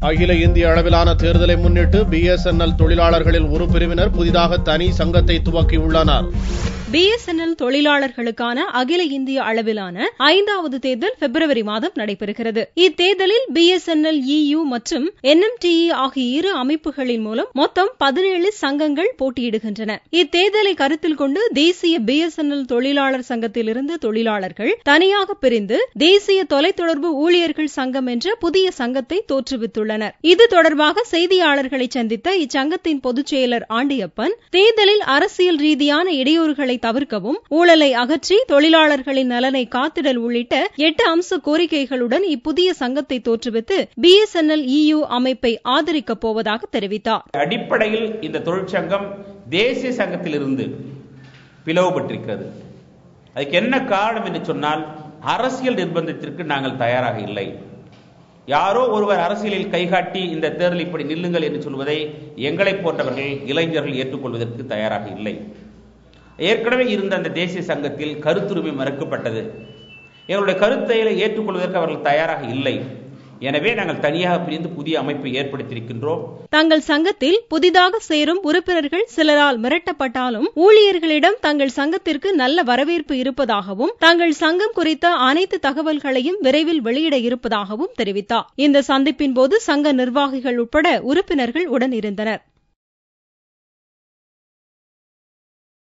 அகில இந்திய அளவிலான தேர்தலை முன்னிட்டு BSNL தொழிலாளர்களில் ஒரு பிரிவினர் புதிதாக தனி சங்கத்தை துவக்கியுள்ளனர். BSNL தொழிலாளர்களுக்கான அகில இந்திய அளவிலான 5வது தேர்தல் பிப்ரவரி மாதம் நடைபெறுகிறது. இத்தேர்தலில் BSNL EU மற்றும் NMTE ஆகிய இரு அமைப்புகளின் மூலம் மொத்தம் 17 சங்கங்கள் போட்டியிடுகின்றன. இத்தேர்தலை கருத்தில் கொண்டு தேசிய BSNL தொழிலாளர் சங்கத்திலிருந்து தொழிலாளர்கள் தனியாக பிரிந்து தேசிய தொலைத்தொடர்பு ஊழியர்கள் சங்கம் என்ற புதிய சங்கத்தை தோற்றுவித்துள்ளனர். இது தொடர்பாக செய்தியாளர்களை சந்தித்த இச்சங்கத்தின் பொதுச் செயலர் ஆண்டியப்பன், தேர்தலில் அரசியல் ரீதியான இடையூறுகளை தவிர்க்கவும், ஊழலை அகற்றி தொழிலாளர்களின் நலனை காத்திடல் உள்ளிட்ட 8 அம்ச கோரிக்கைகளுடன் இப்புதிய சங்கத்தை தோற்றுவித்து BSNL EU அமைப்பை ஆதரிக்கப் போவதாக தெரிவித்தார். அடிப்படையில் இந்த தொழிற்சங்கம் தேசிய சங்கத்திலிருந்து பிளவுபட்டிருக்கிறது. அதுக்கு என்ன காரணம் என்று சொன்னால், அரசியல் நிர்பந்தத்திற்கு நாங்கள் தயாராக இல்லை. யாரோ ஒருவர் அரசியலில் கைகாட்டி இந்த தேர்தல் இப்படி நில்லுங்கள் என்று சொல்வதை எங்களை போன்றவர்கள் இளைஞர்கள் ஏற்றுக்கொள்வதற்கு தயாராக இல்லை. ஏற்கனவே இருந்த அந்த தேசிய சங்கத்தில் கருத்துரிமை மறுக்கப்பட்டது. எங்களுடைய கருத்தை ஏற்றுக்கொள்வதற்கு அவர்கள் தயாராக இல்லை. எனவே நாங்கள் தனியாக பிரிந்து புதிய அமைப்பை ஏற்படுத்தியிருக்கின்றோம். தங்கள் சங்கத்தில் புதிதாக சேரும் உறுப்பினர்கள் சிலரால் மிரட்டப்பட்டாலும் ஊழியர்களிடம் தங்கள் சங்கத்திற்கு நல்ல வரவேற்பு இருப்பதாகவும், தங்கள் சங்கம் குறித்த அனைத்து தகவல்களையும் விரைவில் வெளியிட இருப்பதாகவும் தெரிவித்தார். இந்த சந்திப்பின் போது சங்க நிர்வாகிகள் உட்பட உறுப்பினர்கள் உடன் இருந்தனர்.